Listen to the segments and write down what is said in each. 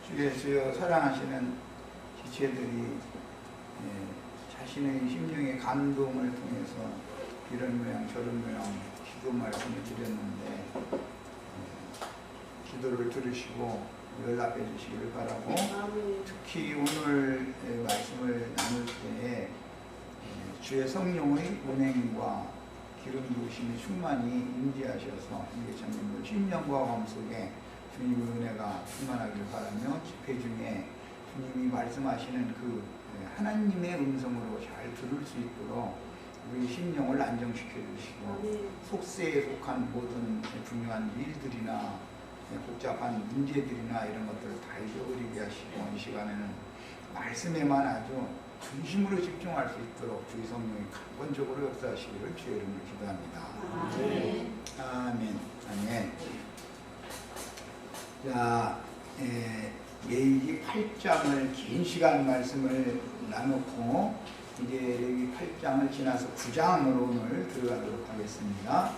주 예수여 사랑하시는 지체들이 자신의 심령의 감동을 통해서 이런 모양 저런 모양 기도 말씀을 드렸는데 기도를 들으시고 연락해 주시기를 바라고, 특히 오늘 말씀을 나눌 때에 주의 성령의 운행과 기름 부으심의 충만이 임재하셔서 이게 참 심령과 마음속에 주님의 은혜가 충만하기를 바라며, 집회 중에 주님이 말씀하시는 그 하나님의 음성으로 잘 들을 수 있도록 우리 심령을 안정시켜 주시고, 속세에 속한 모든 중요한 일들이나 복잡한 문제들이나 이런 것들을 다 잊어버리게 하시고, 이 시간에는 말씀에만 아주 중심으로 집중할 수 있도록 주의 성령이 근본적으로 역사하시기를 주의 이름으로 기도합니다. 아멘. 아멘. 자, 레위기 8장을 긴 시간 말씀을 나눴고, 이제 레위기 8장을 지나서 9장으로 오늘 들어가도록 하겠습니다.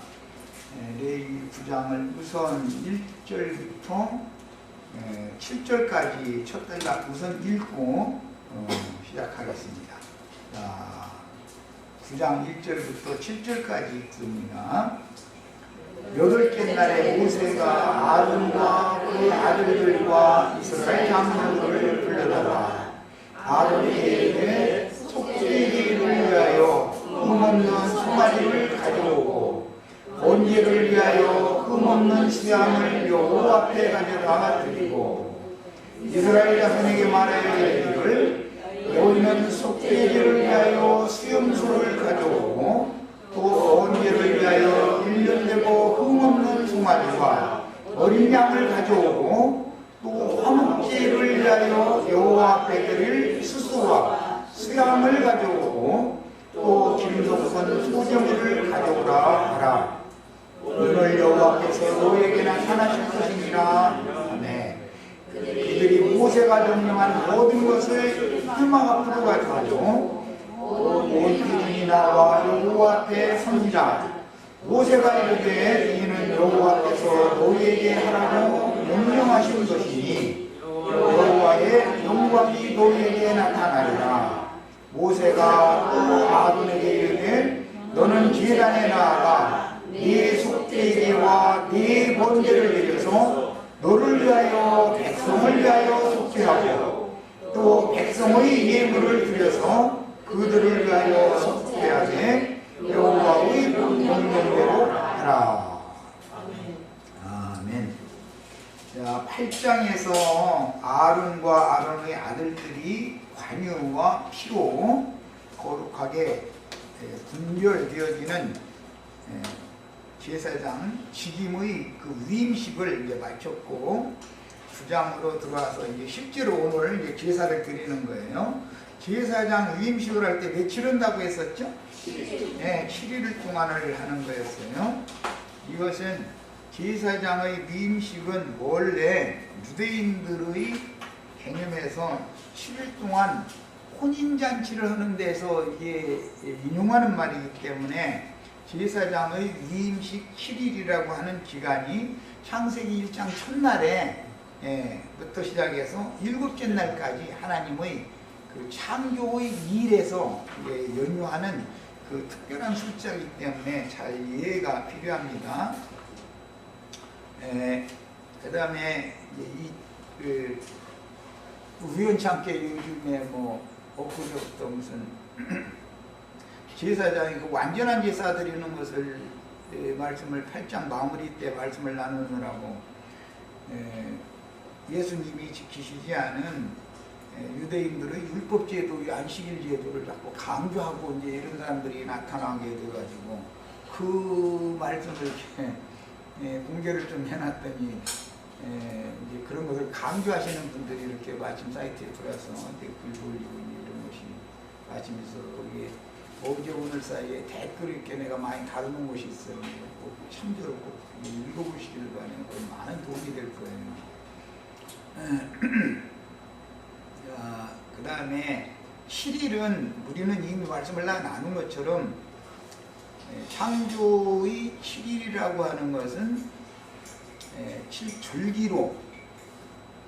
레위기 9장을 우선 1절부터 7절까지 첫 단락 우선 읽고 시작하겠습니다. 자, 9장 1절부터 7절까지 읽습니다. 8째 날에 모세가 아론과 그 아들들과 이스라엘 장로들을 불러다가 아론에게 속죄기를 위하여 흠없는 소마리를 가져오고 번제를 위하여 흠없는 수양을 여호와 앞에 가져다 드리고, 이스라엘 자손에게 말하여 이르기를 너희는 속죄제를 위하여 수염소를 가져오고 또 번제를 위하여 1년 되고 흠없는 소마리와 어린 양을 가져오고 또 화목제를 위하여 여호와 앞에 드릴 수소와 수양을 가져오고 또 기름 섞은 소제물을 가져오라 하라. 오늘 여호와께서 너에게 나타나실 것이니라. 아멘. 그들이 모세가 명령한 모든 것을 회막 앞으로 가져오고 온 회중이 나와 여호와 앞에 선지라. 모세가 이르되 이는 여호와께서 너희에게 하라고 명령하신 것이니 여호와의 영광이 너희에게 나타나리라. 모세가 또 아론에게 이르되 너는 제단에 나아가 네 속죄제와 네 번제를 드려서 너를 위하여 백성을 위하여 속죄하고 또 백성의 예물을 드려서 그들을 위하여 속죄하되 여호와의 명령대로 하라. 아멘. 자, 8장에서 아론과 아론의 아들들이 관유와 피로 거룩하게 분별되어지는 제사장 직임의 그 위임식을 이제 마쳤고, 9장으로 들어와서 이제 실제로 오늘 이제 제사를 드리는 거예요. 제사장 위임식을 할 때 며칠 한다고 했었죠? 7일. 네, 7일 동안을 하는 거였어요. 이것은 제사장의 위임식은 원래 유대인들의 개념에서 7일 동안 혼인잔치를 하는 데서 이게 인용하는 말이기 때문에 제사장의 위임식 7일이라고 하는 기간이 창세기 1장 첫날에 부터 시작해서 7째 날까지 하나님의 그 창조의 일에서 연유하는 그 특별한 숫자이기 때문에 잘 이해가 필요합니다. 그 다음에 우연찮게 요즘에 뭐 엊그제부터 무슨 제사장이 그 완전한 제사 드리는 것을 말씀을 8장 마무리 때 말씀을 나누느라고 예수님이 지키시지 않은 유대인들의 율법 제도, 안식일 제도를 자꾸 강조하고 이제 이런 사람들이 나타나게 돼가지고 그 말씀을 이렇게 공개를 좀 해놨더니 이제 그런 것을 강조하시는 분들이 이렇게 마침 사이트에 들어와서 댓글 돌리고 이런 것이 마침 있어. 거기에 어제 오늘 사이에 댓글 이렇게 내가 많이 다루는 곳이 있어요. 꼭 참조로 꼭 읽어보시기를 바라면 많은 도움이 될 거예요. 자, 그 다음에 7일은 우리는 이미 말씀을 나눈 것처럼 창조의 7일이라고 하는 것은 7절기로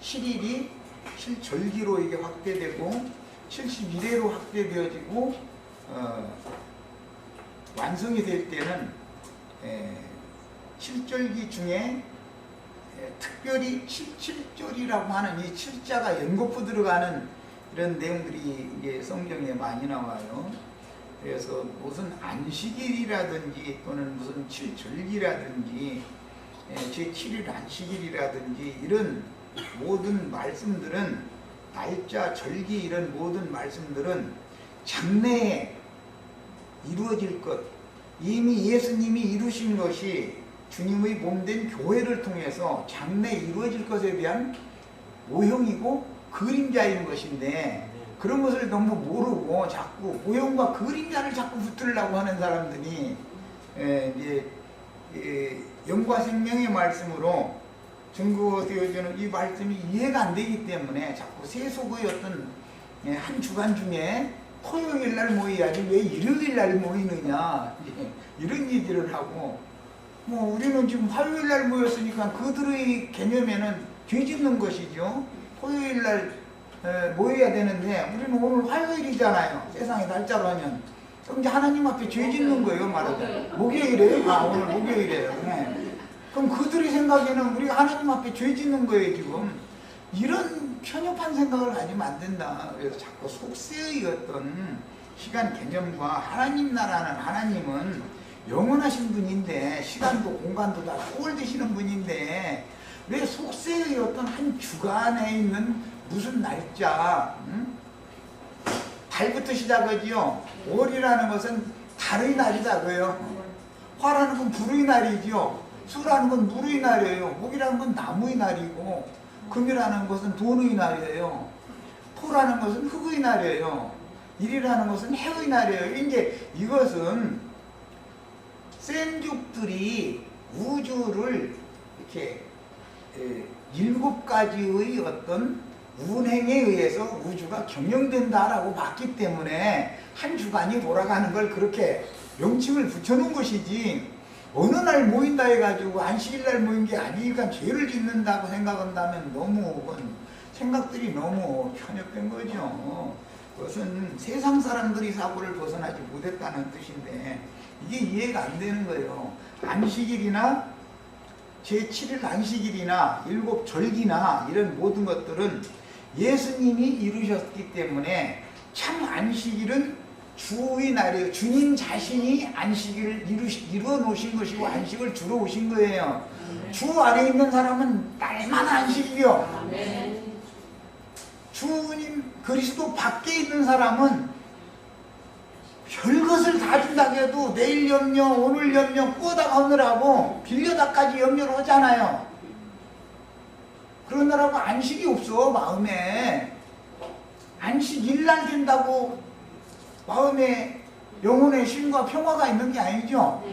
7일이 7절기로 이게 확대되고 71회로 확대되어지고 완성이 될 때는 7절기 중에 특별히 77절이라고 하는 이 7자가 연거푸 들어가는 이런 내용들이 이게 성경에 많이 나와요. 그래서 무슨 안식일이라든지 또는 무슨 7절기라든지 제7일 안식일이라든지 이런 모든 말씀들은 날짜, 절기 이런 모든 말씀들은 장래에 이루어질 것, 이미 예수님이 이루신 것이 주님의 몸된 교회를 통해서 장래에 이루어질 것에 대한 모형이고 그림자인 것인데 그런 것을 너무 모르고 자꾸 모형과 그림자를 자꾸 붙으려고 하는 사람들이 이제 영과 생명의 말씀으로 증거되어지는 이 말씀이 이해가 안 되기 때문에 자꾸 세속의 어떤 한 주간 중에 토요일 날 모여야지 왜 일요일 날 모이느냐 이런 얘기를 하고 뭐 우리는 지금 화요일 날 모였으니까 그들의 개념에는 죄 짓는 것이죠. 토요일 날 모여야 되는데 우리는 오늘 화요일이잖아요. 세상의 날짜로 하면 그럼 이제 하나님 앞에 죄 짓는 거예요. 말하자면 목요일이에요. 오늘 목요일이에요. 네. 그럼 그들의 생각에는 우리가 하나님 앞에 죄 짓는 거예요. 지금 이런 편협한 생각을 가지면 안 된다. 그래서 자꾸 속세의 어떤 시간 개념과 하나님 나라는 하나님은 영원하신 분인데 시간도 공간도 다 초월되시는 분인데 왜 속세의 어떤 한 주간에 있는 무슨 날짜 달부터 시작하지요. 월이라는 것은 달의 날이다고요. 화라는 건 불의 날이지요. 수라는 건 물의 날이에요. 목이라는 건 나무의 날이고 금이라는 것은 돈의 날이에요. 토라는 것은 흙의 날이에요. 일이라는 것은 해의 날이에요. 이제 이것은 센족들이 우주를 이렇게 7가지의 어떤 운행에 의해서 우주가 경영된다라고 봤기 때문에 한 주간이 돌아가는 걸 그렇게 명칭을 붙여놓은 것이지 어느 날 모인다 해가지고 안식일 날 모인 게 아니니까 죄를 짓는다고 생각한다면 너무 생각들이 너무 편협된 거죠. 그것은 세상 사람들이 사고를 벗어나지 못했다는 뜻인데 이게 이해가 안 되는 거예요. 안식일이나 제7일 안식일이나 7절기나 이런 모든 것들은 예수님이 이루셨기 때문에 참 안식일은 주의 날이에요. 주님 자신이 안식일을 이루어 놓으신 것이고 안식을 주러 오신 거예요. 주 안에 있는 사람은 날마다 안식이요. 주님 그리스도 밖에 있는 사람은 별것을 다 준다고 해도 내일 염려 오늘 염려 꾸어다 오느라고 빌려다까지 염려를 하잖아요. 그러느라고 안식이 없어. 마음에 안식일날 된다고 마음에 영혼의 쉼과 평화가 있는 게 아니죠.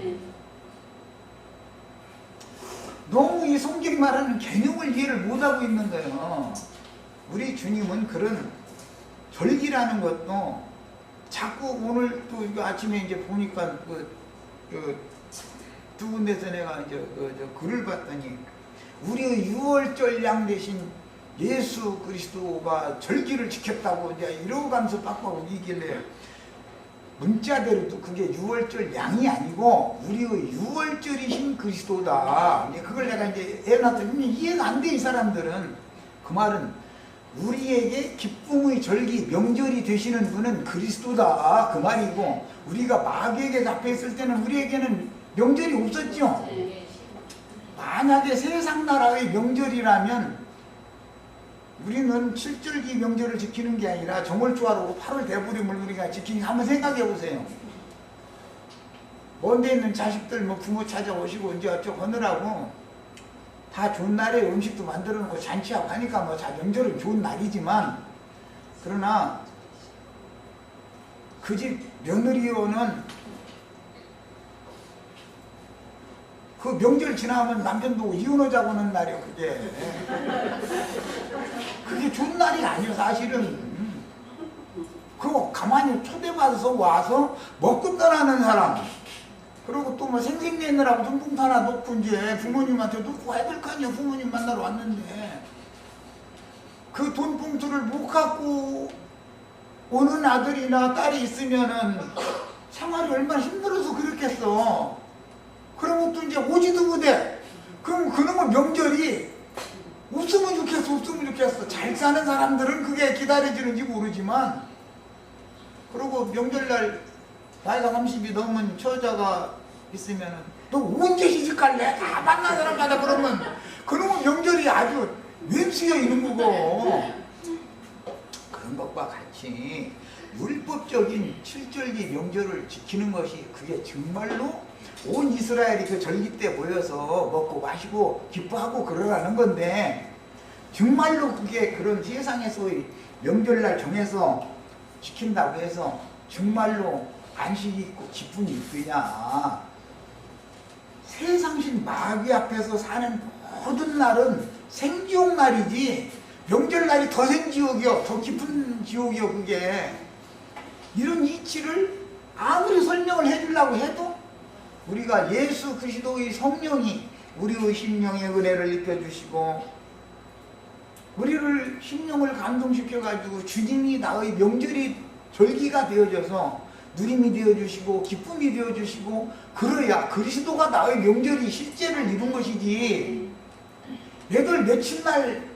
너무 이 성경 말하는 개념을 이해를 못하고 있는 거예요. 우리 주님은 그런 절기라는 것도 자꾸 오늘 또 아침에 이제 보니까 두 군데서 내가 이제 글을 봤더니 우리의 유월절 양 대신 예수 그리스도가 절기를 지켰다고 이제 이러가면서 빡빡 이길래 문자대로도 그게 유월절 양이 아니고 우리의 유월절이신 그리스도다. 그걸 내가 이제 해놨더니 이해가 안 돼. 이 사람들은 그 말은 우리에게 기쁨의 절기 명절이 되시는 분은 그리스도다 그 말이고 우리가 마귀에게 잡혀있을 때는 우리에게는 명절이 없었죠. 만약에 세상 나라의 명절이라면 우리는 7절기 명절을 지키는 게 아니라 정월주화로 8월 대보림을 우리가 지키니 한번 생각해 보세요. 먼 데 있는 자식들 뭐 부모 찾아오시고 이제 어쩌고 하느라고 다 좋은 날에 음식도 만들어 놓고 잔치하고 하니까 뭐 명절은 좋은 날이지만 그러나 그 집 며느리오는 그 명절 지나면 남편 보고 이혼하자고 하는 날이요. 그게 좋은 날이 아니에요. 사실은 그거 가만히 초대받아서 와서 먹고 떠나는 사람 그리고 또 뭐 생색 내느라고 전봉투 하나 놓고 이제 부모님한테 놓고 해야 될 거 아니에요. 부모님 만나러 왔는데 그 돈봉투를 못 갖고 오는 아들이나 딸이 있으면은 생활이 얼마나 힘들어서 그렇겠어. 그런 것도 이제 오지도 못해. 그럼 그놈의 명절이 없으면 좋겠어, 없으면 좋겠어. 잘 사는 사람들은 그게 기다려지는지 모르지만, 그리고 명절날 나이가 30이 넘은 처자가 있으면은 너 언제 시집갈래? 다 만난 사람마다 그러면 그놈의 명절이 아주 왼수여 있는 거고. 그런 것과 같이 율법적인 칠절기 명절을 지키는 것이 그게 정말로 온 이스라엘이 그 절기 때 모여서 먹고 마시고 기뻐하고 그러라는 건데, 정말로 그게 그런 세상에서의 명절날 정해서 지킨다고 해서 정말로 안식이 있고 기쁨이 있느냐. 세상신 마귀 앞에서 사는 모든 날은 생지옥 날이지, 명절날이 더 생지옥이요, 더 깊은 지옥이요. 그게 이런 이치를 아무리 설명을 해주려고 해도 우리가 예수 그리스도의 성령이 우리의 심령의 은혜를 입혀주시고 우리를 심령을 감동시켜가지고 주님이 나의 명절이 절기가 되어져서 누림이 되어주시고 기쁨이 되어주시고, 그래야 그리스도가 나의 명절이 실제를 이룬 것이지. 애들 며칠날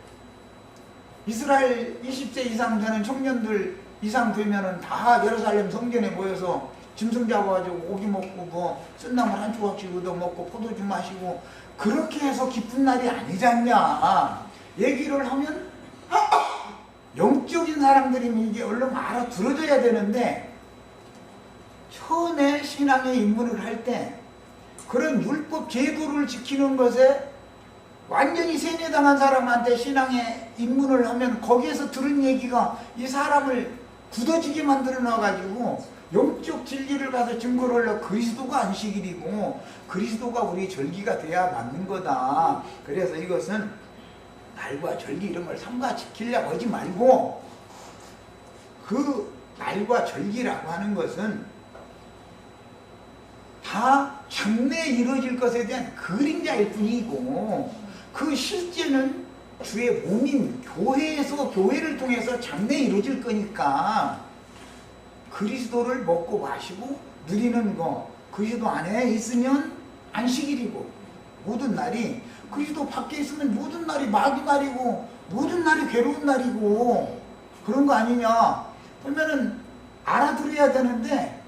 이스라엘 20세 이상 되는 청년들 이상 되면은 다 예루살렘 성전에 모여서 짐승 잡아가지고 고기 먹고 뭐 쓴나물 한 조각씩 얻어먹고 포도주 마시고 그렇게 해서 기쁜 날이 아니잖냐 얘기를 하면 영적인 사람들이 이게 얼른 알아들어줘야 되는데, 처음에 신앙의 입문을 할 때 그런 율법 제도를 지키는 것에 완전히 세뇌당한 사람한테 신앙의 입문을 하면 거기에서 들은 얘기가 이 사람을 굳어지게 만들어 놔가지고 영적 진리를 가서 증거를 하려 그리스도가 안식일이고 그리스도가 우리 절기가 돼야 맞는 거다. 그래서 이것은 날과 절기 이런 걸 삼가 지키려고 하지 말고, 그 날과 절기라고 하는 것은 다 장래에 이루어질 것에 대한 그림자일 뿐이고, 그 실제는 주의 몸인 교회에서 교회를 통해서 장래에 이루어질 거니까 그리스도를 먹고 마시고 누리는 거, 그리스도 안에 있으면 안식일이고, 모든 날이 그리스도 밖에 있으면 모든 날이 마귀 날이고 모든 날이 괴로운 날이고 그런 거 아니냐 그러면은 알아들어야 되는데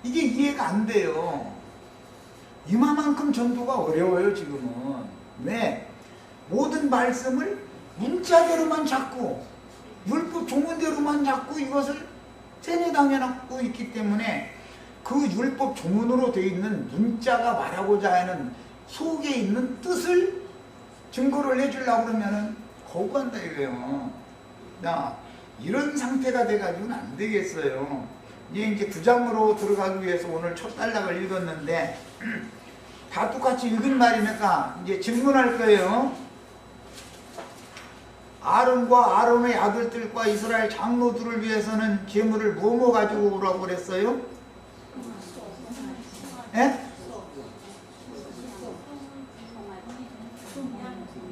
이게 이해가 안 돼요. 이만큼 전도가 어려워요 지금은. 왜? 모든 말씀을 문자대로만 잡고 율법 조문대로만 잡고 이것을 세뇌당해놓고 있기 때문에 그 율법 조문으로 되어 있는 문자가 말하고자 하는 속에 있는 뜻을 증거를 해주려고 그러면은 거부한다 이거예요. 야, 이런 상태가 돼가지고는 안 되겠어요. 이제 9장으로 들어가기 위해서 오늘 첫 단락을 읽었는데 다 똑같이 읽은 말이니까 이제 질문할 거예요. 아론과 아론의 아들들과 이스라엘 장로들을 위해서는 제물을 뭐뭐 가지고 오라고 그랬어요? 예?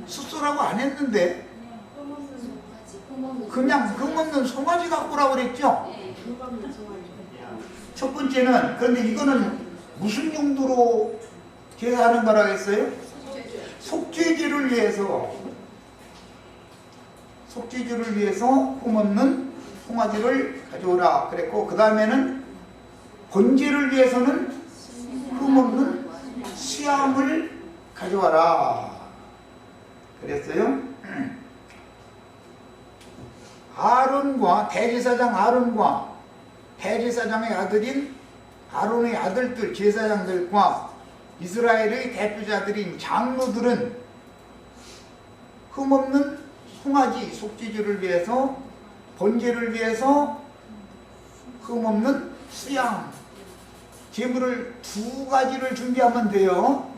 숫소라고 안 했는데 그냥 흠없는 송아지 갖고 오라고 그랬죠? 첫 번째는, 그런데 이거는 무슨 용도로 제사하는 거라고 했어요? 속죄제를 위해서, 속죄제를 위해서 흠없는 송아지를 가져오라 그랬고, 그 다음에는 번제를 위해서는 흠없는 수양을 가져와라 그랬어요. 아론과 대제사장 아론과 대제사장의 아들인 아론의 아들들 제사장들과 이스라엘의 대표자들인 장로들은 흠없는 송아지 속죄제를 위해서, 번제를 위해서 흠없는 수양 제물을 2가지를 준비하면 돼요.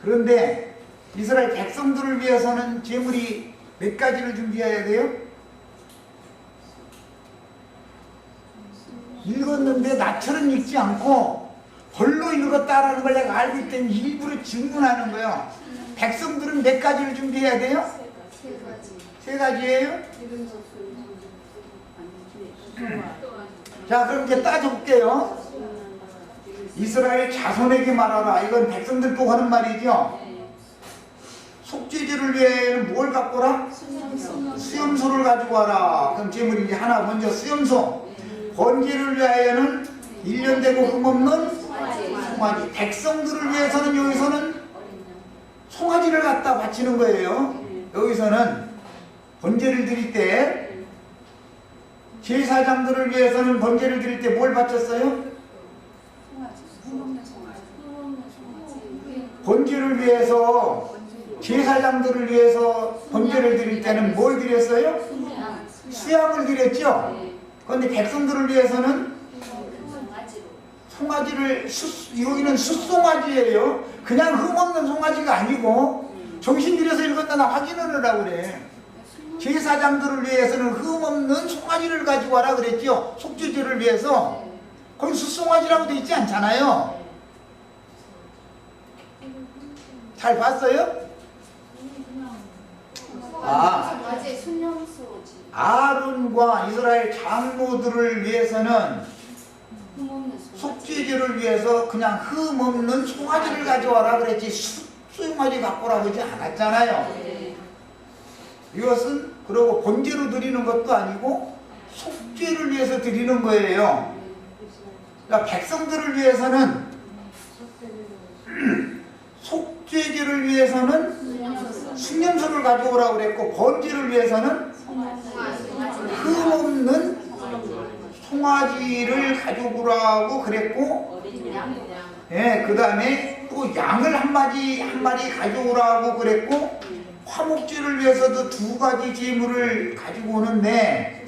그런데 이스라엘 백성들을 위해서는 제물이 몇 가지를 준비해야 돼요? 읽었는데 나처럼 읽지 않고 벌로 읽었다라는 걸 내가 알기 때문에 일부러 질문하는 거예요. 백성들은 몇 가지를 준비해야 돼요? 세 가지예요? 자, 그럼 이제 따져볼게요. 이스라엘 자손에게 말하라. 이건 백성들 보고 하는 말이죠. 속죄제를 위해는 뭘 갖고 오라? 수염소를 가지고 와라. 그럼 제물이 이제 하나 먼저 수염소. 번제를 위하여는 1년 되고 흠없는 송아지. 백성들을 위해서는 여기서는 송아지를 갖다 바치는 거예요. 여기서는 번제를 드릴 때 제사장들을 위해서는 번제를 드릴 때 뭘 바쳤어요? 번제를 위해서 제사장들을 위해서 번제를 드릴 때는 뭘 드렸어요? 수양을 드렸죠? 그런데 백성들을 위해서는 송아지를 여기는 숫송아지예요. 그냥 흠없는 송아지가 아니고 정신 들여서 읽었다 나 확인을 하라고 그래. 제사장들을 위해서는 흠없는 송아지를 가지고 와라 그랬죠. 속죄제를 위해서. 거기 숫송아지라고 되어 있지 않잖아요. 잘 봤어요? 아론과 이스라엘 장로들을 위해서는 속죄제를 위해서 그냥 흠없는 송아지를 가져와라 그랬지 수송아지 갖고 오라고 하지 않았잖아요. 이것은 그리고 번제로 드리는 것도 아니고 속죄를 위해서 드리는 거예요. 그러니까 백성들을 위해서는 속죄제를 위해서는 순념소를 가져오라고 그랬고 번제를 위해서는 흠없는 송아지를 가져오라고 그랬고, 예, 그 다음에 또 양을 한 마리 가져오라고 그랬고, 화목제를 위해서도 2가지 제물을 가지고 오는데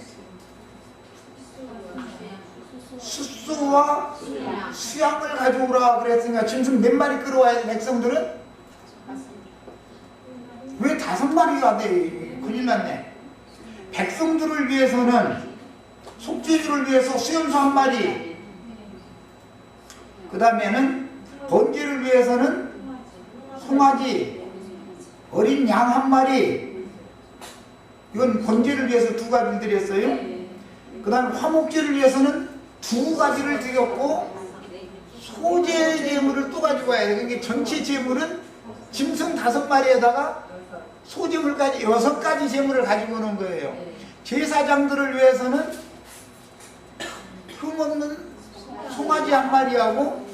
숫소와 수양을 가져오라 그랬으니까 짐승 몇 마리 끌어와야 돼? 백성들은? 왜 5마리가 돼? 큰일 났네. 백성들을 위해서는 속죄제를 위해서 수염소 1마리, 그 다음에는 번제를 위해서는 송아지, 어린 양 1마리, 이건 번제를 위해서 2가지를 드렸어요. 그 다음에 화목제를 위해서는 2가지를 드렸고, 소제 제물을 또 가지고 와야 돼. 그러니까 전체 제물은 짐승 5마리에다가 소제물까지 6가지 제물을 가지고 오는 거예요. 제사장들을 위해서는 흠없는 송아지 1마리하고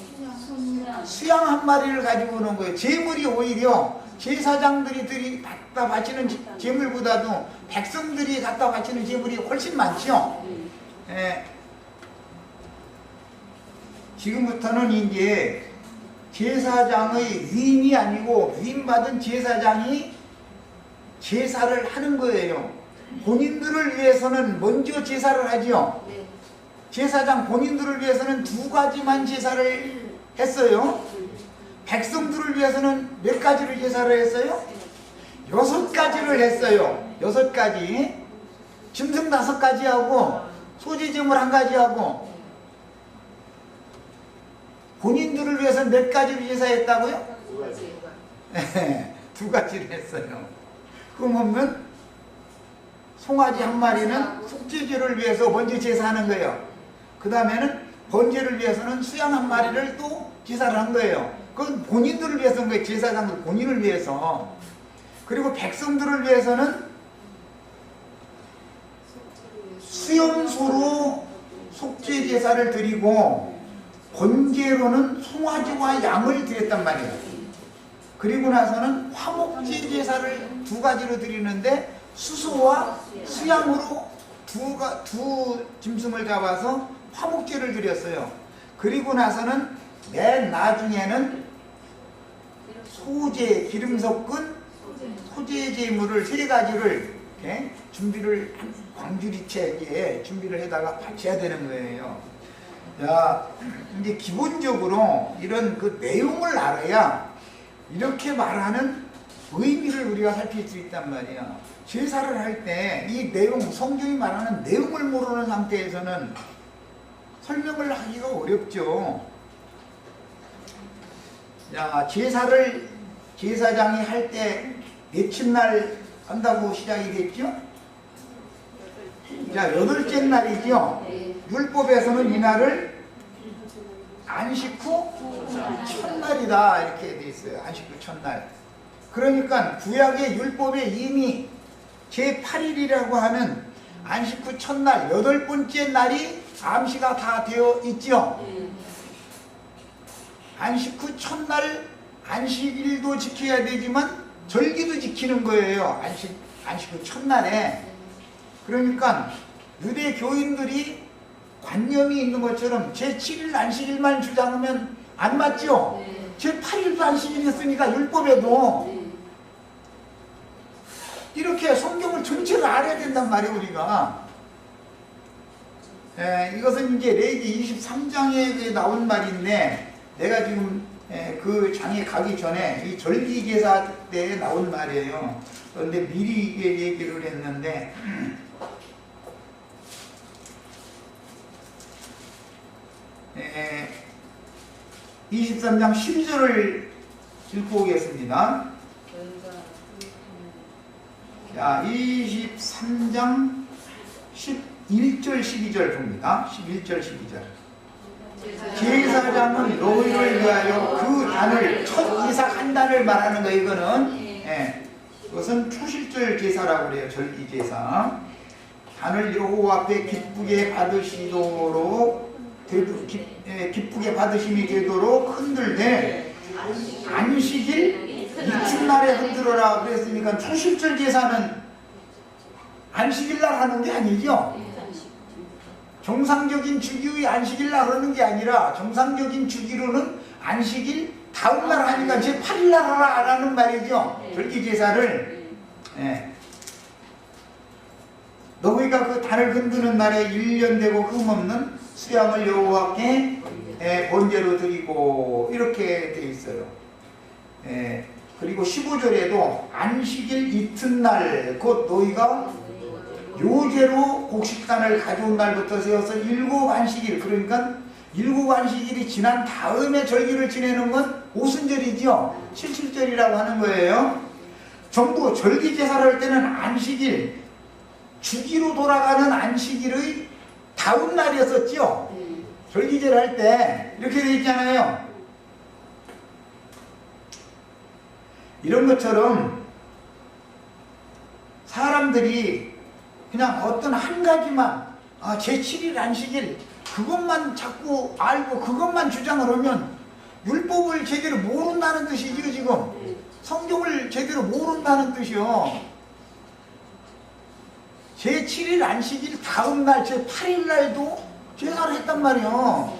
수양 1마리를 가지고 오는 거예요. 제물이 오히려 제사장들이 갖다 바치는 제물보다도 백성들이 갖다 바치는 제물이 훨씬 많죠. 예. 지금부터는 이제 제사장의 위임이 아니고 위임받은 제사장이 제사를 하는 거예요. 본인들을 위해서는 먼저 제사를 하죠. 제사장 본인들을 위해서는 2가지만 제사를 했어요. 백성들을 위해서는 몇 가지를 제사를 했어요? 6가지를 했어요. 6가지. 짐승 5가지 하고 소제제물 1가지 하고, 본인들을 위해서는 몇 가지를 제사했다고요? 2가지를 했어요. 흠없는 송아지 1마리는 속죄제를 위해서 먼저 제사하는 거예요. 그 다음에는 번제를 위해서는 수양 1마리를 또 제사를 한 거예요. 그건 본인들을 위해서인 거예요. 제사장들 본인을 위해서. 그리고 백성들을 위해서는 수염소로 속죄 제사를 드리고 번제로는 송아지와 양을 드렸단 말이에요. 그리고 나서는 화목제 제사를 2가지로 드리는데 수소와 수양으로 2 짐승을 잡아서 화목제를 드렸어요. 그리고 나서는 맨 나중에는 소제, 기름 섞은 소제 제물을 3가지를 준비를 광주리체에 준비를 해다가 바쳐야 되는 거예요. 자, 이제 기본적으로 이런 그 내용을 알아야 이렇게 말하는 의미를 우리가 살필 수 있단 말이야. 제사를 할 때 이 내용, 성경이 말하는 내용을 모르는 상태에서는 설명을 하기가 어렵죠. 자, 제사를 제사장이 할 때 한다고 시작이 됐죠? 자, 8째 날이죠? 율법에서는 이날을 안식 후 첫날이다 이렇게 돼 있어요. 안식 후 첫날. 그러니까 구약의 율법에 이미 제8일이라고 하는 안식 후 첫날 8번째 날이 암시가 다 되어 있죠. 안식 후 첫날 안식일도 지켜야 되지만 절기도 지키는 거예요. 안식 후 첫날에. 그러니까 유대 교인들이 관념이 있는 것처럼 제7일 안식일만 주장하면 안 맞죠? 제8일도 안식일이었으니까 율법에도 이렇게 성경을 전체를 알아야 된단 말이에요, 우리가. 이것은 이제 레위기 23장에 나온 말인데, 내가 지금 그 장에 가기 전에 이 절기제사 때에 나온 말이에요. 그런데 미리 이게 얘기를 했는데, 23장 12절을 읽고 오겠습니다. 자, 23장 11절 12절 봅니다. 11절 12절. 제사장은 너희를 위하여 그 단을 첫 이삭 한 단을 말하는 거예요. 이거는 그것은 초실절 제사라고 그래요. 절기 제사. 단을 여호와 앞에 기쁘게 받으시도록 기쁘게 받으심이 되도록 흔들되 안식일 이튿날에 흔들어라 그랬으니까 초실절 제사는 안식일날 하는 게 아니죠. 정상적인 주기의 안식일날 하는 게 아니라 정상적인 주기로는 안식일 다음날 하니까 제8일날 하라는 말이죠. 절기 제사를. 너희가 그 단을 흔드는 날에 1년 되고 흠없는 수양을 여호와께 번제로 드리고 이렇게 돼 있어요. 그리고 15절에도 안식일 이튿날 곧 너희가 요제로 곡식단을 가져온 날부터 세워서 7안식일, 그러니까 7안식일이 지난 다음에 절기를 지내는 건 오순절이죠. 77절이라고 하는 거예요. 전부 절기 제사를 할 때는 안식일, 주기로 돌아가는 안식일의 다음 날이었었죠. 절기제를 할 때 이렇게 되어 있잖아요. 이런 것처럼 사람들이 그냥 어떤 한 가지만 제7일 안식일 그것만 자꾸 알고 그것만 주장을 하면 율법을 제대로 모른다는 뜻이죠. 지금 성경을 제대로 모른다는 뜻이요. 제7일 안식일 다음날 제8일 날도 제사를 했단 말이요.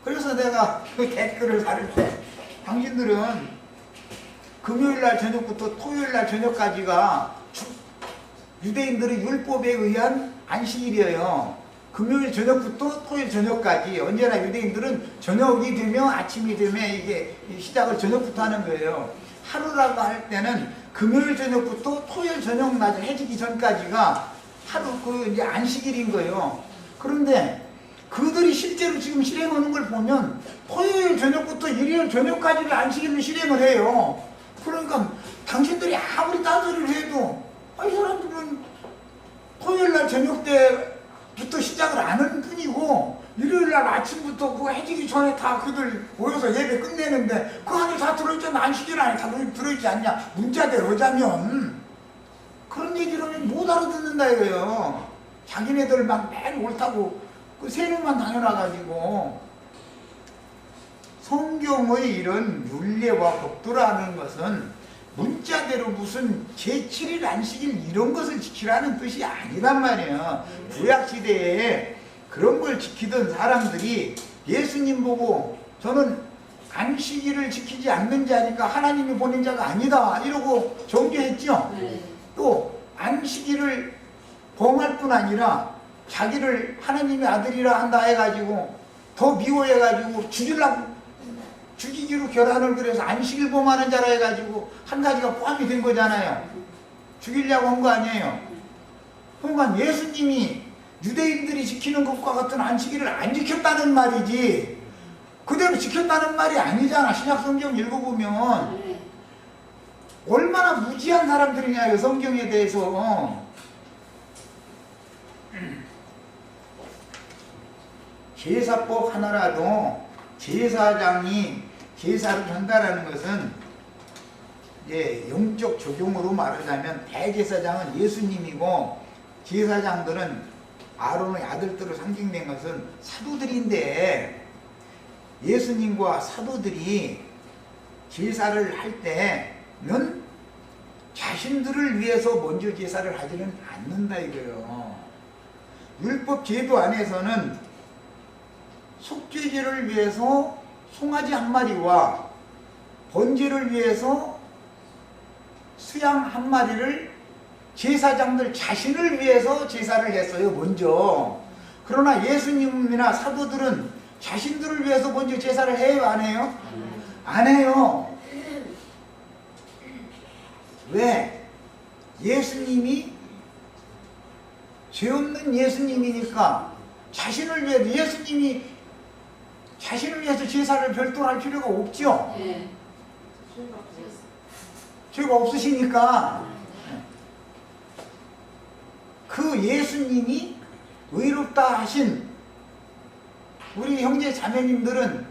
그래서 내가 그 댓글을 다룰 때 당신들은 금요일날 저녁부터 토요일날 저녁까지가 유대인들의 율법에 의한 안식일이에요. 금요일 저녁부터 토요일 저녁까지 언제나 유대인들은 저녁이 되면 아침이 되면 이게 시작을 저녁부터 하는 거예요. 하루라고 할 때는 금요일 저녁부터 토요일 저녁 낮에 해지기 전까지가 하루 그 이제 안식일인 거예요. 그런데 그들이 실제로 지금 실행하는 걸 보면 토요일 저녁부터 일요일 저녁까지를 안식일로 실행을 해요. 그러니까 당신들이 아무리 딴소리를 해도 이 사람들은 토요일날 저녁 때부터 시작을 안 하는 뿐이고 일요일날 아침부터 그거 해지기 전에 다 그들 모여서 예배 끝내는데 그 안에 다 들어있잖아. 안식일 안에 다 들어있지 않냐. 문자대로 하자면 그런 얘기를 하면 못 알아듣는다 이거예요. 자기네들 막 맨 옳다고 그 세력만 다녀놔가지고. 성경의 이런 율례와 법도라는 것은 문자대로 무슨 제7일 안식일 이런 것을 지키라는 뜻이 아니란 말이에요. 구약시대에 그런 걸 지키던 사람들이 예수님 보고 저는 안식일을 지키지 않는 자니까 하나님이 보낸 자가 아니다 이러고 정죄했죠. 또 안식일을 범할 뿐 아니라 자기를 하나님의 아들이라 한다 해가지고 더 미워해가지고 죽이기로 결단을 그래서 안식일 범하는 자라 해가지고 한 가지가 포함이 된 거잖아요. 죽이려고 한 거 아니에요. 그러니까 예수님이 유대인들이 지키는 것과 같은 안식일을 안 지켰다는 말이지 그대로 지켰다는 말이 아니잖아. 신약성경 읽어보면 얼마나 무지한 사람들이냐, 성경에 대해서. 제사법 하나라도 제사장이 제사를 전달하는 것은 이제 영적 적용으로 말하자면 대제사장은 예수님이고 제사장들은 아론의 아들들로 상징된 것은 사도들인데, 예수님과 사도들이 제사를 할 때는 자신들을 위해서 먼저 제사를 하지는 않는다 이거예요. 율법 제도 안에서는 속죄제를 위해서 송아지 한 마리와 번제를 위해서 수양 한 마리를 제사장들 자신을 위해서 제사를 했어요, 먼저. 그러나 예수님이나 사도들은 자신들을 위해서 먼저 제사를 해요, 안 해요? 안 해요. 왜? 예수님이 죄 없는 예수님이니까 자신을 위해서, 예수님이 자신을 위해서 제사를 별도로 할 필요가 없죠. 네. 죄가 없으시니까. 그 예수님이 의롭다 하신 우리 형제 자매님들은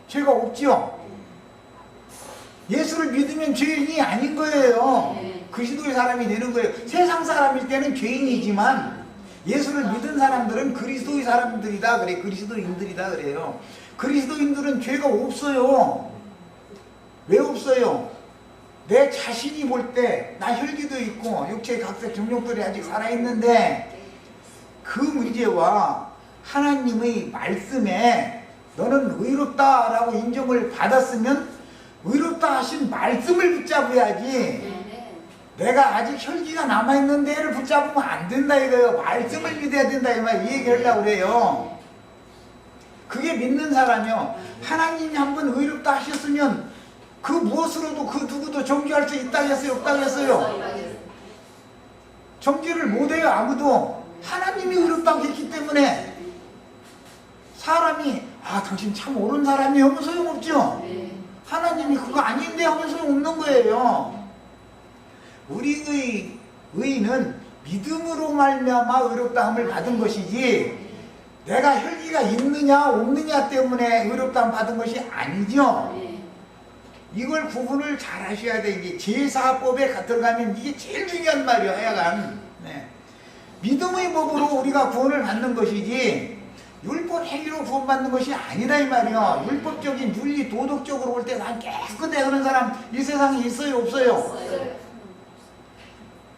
죄가 없죠. 예수를 믿으면 죄인이 아닌 거예요. 그리스도의 사람이 되는 거예요. 세상 사람일 때는 죄인이지만 예수를 믿은 사람들은 그리스도의 사람들이다 그래. 그리스도인들이다 그래요. 그리스도인들은 죄가 없어요. 왜 없어요? 내 자신이 볼 때 나 혈기도 있고 육체의 각색 정욕들이 아직 살아있는데, 그 문제와 하나님의 말씀에 너는 의롭다라고 인정을 받았으면 의롭다 하신 말씀을 붙잡아야지, 내가 아직 혈기가 남아있는 데를 붙잡으면 안 된다 이거예요. 말씀을 믿어야 된다 이 말, 이 얘기하려고 그래요. 그게 믿는 사람이요. 하나님이 한번 의롭다 하셨으면 그 무엇으로도 그 누구도 정죄할 수 있다 했어요, 없다 했어요? 정죄를 못해요, 아무도. 하나님이 의롭다고 했기 때문에. 사람이 당신 참 옳은 사람이 하면 소용없죠. 하나님이 그거 아닌데 하면 소용없는 거예요. 우리의 의는 믿음으로 말미암아 의롭다함을 받은 것이지, 내가 혈기가 있느냐 없느냐 때문에 의롭다함 받은 것이 아니죠. 이걸 구분을 잘 하셔야 돼. 이게 제사법에 들어가면 이게 제일 중요한 말이에요, 하여간. 네. 믿음의 법으로 우리가 구원을 받는 것이지 율법 행위로 구원받는 것이 아니다 이 말이에요. 율법적인 윤리 도덕적으로 볼 때 난 깨끗해 그런 사람 이 세상에 있어요, 없어요?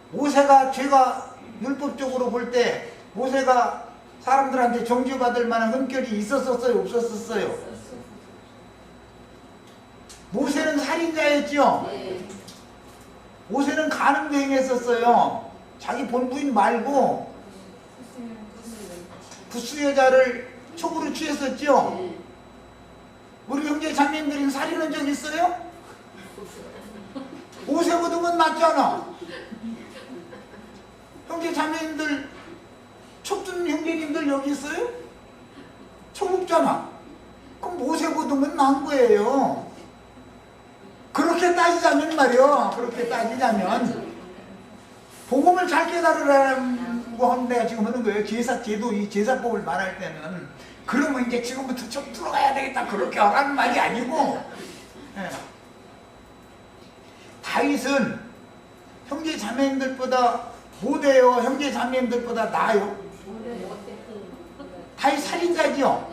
모세가 죄가 율법적으로 볼 때 모세가 사람들한테 정죄받을 만한 흠결이 있었었어요, 없었었어요? 모세는 살인자였죠. 모세는 간음도 행했었어요. 자기 본부인 말고 구스 여자를 촉으로 취했었죠. 우리 형제 자매님들이 살인한 적 있어요? 모세보다는 낫잖아. 형제 자매님들 촉준 형제님들 여기 있어요? 촉 없잖아. 그럼 모세보다는 나은 거예요. 그렇게 따지자면 말이요. 그렇게 따지자면 복음을 잘 깨달으라고 하는 데가 지금 하는 거예요. 제도, 이 제사법을 말할 때는. 그러면 이제 지금부터 좀 들어가야 되겠다 그렇게 하라는 말이 아니고, 다윗은 형제 자매님들보다 못해요? 형제 자매님들보다 나아요? 다윗 살인자지요?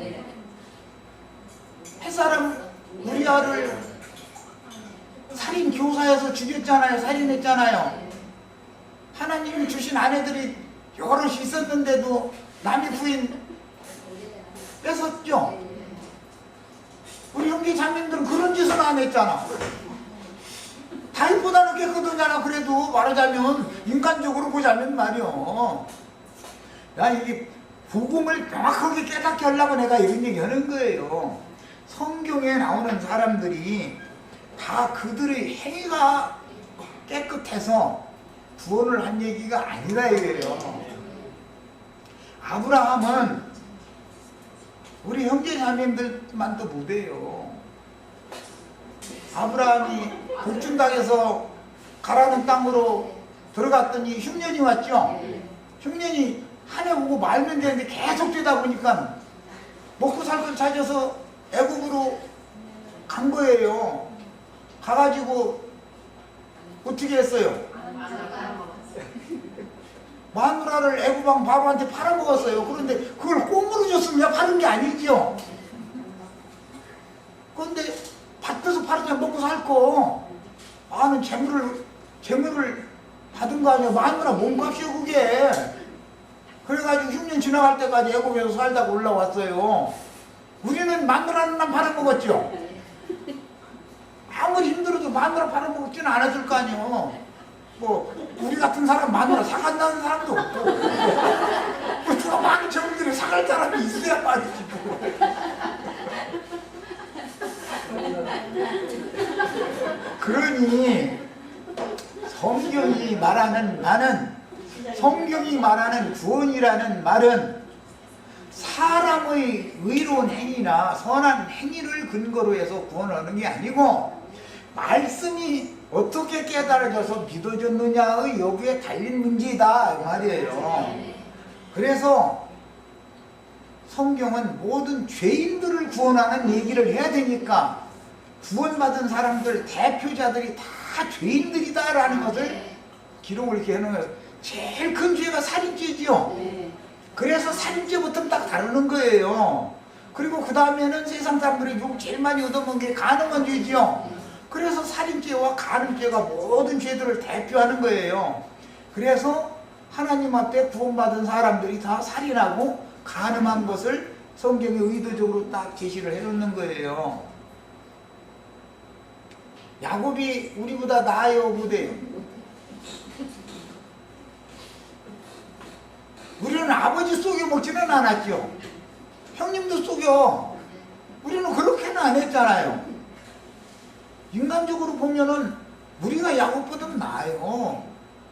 햇사람 우리아를 살인 교사에서 죽였잖아요. 살인했잖아요. 하나님이 주신 아내들이 여럿이 있었는데도 남의 부인 뺏었죠. 우리 형제 자매님들은 그런 짓은 안 했잖아. 다윗보다는 깨끗하잖아. 그래도 말하자면 인간적으로 보자면 말이요. 야, 이게 복음을 명확하게 깨닫게 하려고 내가 이런 얘기 하는 거예요. 성경에 나오는 사람들이 다 그들의 행위가 깨끗해서 구원을 한 얘기가 아니라 이거예요. 아브라함은 우리 형제 자매님들만도 못해요. 아브라함이 복준당에서 가라는 땅으로 들어갔더니 흉년이 왔죠. 흉년이 한 해 오고 말면 되는데 계속 되다 보니까 먹고 살 걸 찾아서 애국으로 간 거예요. 가가지고 어떻게 했어요? 마누라를 애구방 바보한테 팔아먹었어요. 그런데 그걸 꽁으로 줬으면 파는 게 아니죠. 그런데 밭에서 팔았으면 먹고 살거 많은 재물을 받은 거 아니야. 마누라 몸값이요 그게. 그래가지고 흉년 지나갈 때까지 애굽에서 살다가 올라왔어요. 우리는 마누라는 난 팔아먹었죠. 아무리 힘들어도 마누라 팔아먹지는 않았을 거 아니에요. 뭐 우리 같은 사람 마누라 사간다는 사람도 없고 뭐 누가 많은 젊은이들을 사갈 사람이 있어야 말이지 뭐. 그러니 성경이 말하는 구원이라는 말은 사람의 의로운 행위나 선한 행위를 근거로 해서 구원하는 게 아니고 말씀이 어떻게 깨달아져서 믿어졌느냐의 여부에 달린 문제이다 말이에요. 그래서 성경은 모든 죄인들을 구원하는 얘기를 해야 되니까 구원받은 사람들 대표자들이 다 죄인들이다라는 것을 기록을 이렇게 해놓은 거예요. 제일 큰 죄가 살인죄지요. 그래서 살인죄부터 딱 다루는 거예요. 그리고 그 다음에는 세상 사람들이 욕 제일 많이 얻어먹은 게 간음한 죄지요. 그래서 살인죄와 간음죄가 모든 죄들을 대표하는 거예요. 그래서 하나님 앞에 구원받은 사람들이 다 살인하고 간음한 것을 성경이 의도적으로 딱 제시를 해놓는 거예요. 야곱이 우리보다 나아요, 못해요? 우리는 아버지 속여 먹지는 않았죠. 형님도 속여. 우리는 그렇게는 안 했잖아요. 인간적으로 보면은 우리가 야곱보다 나아요.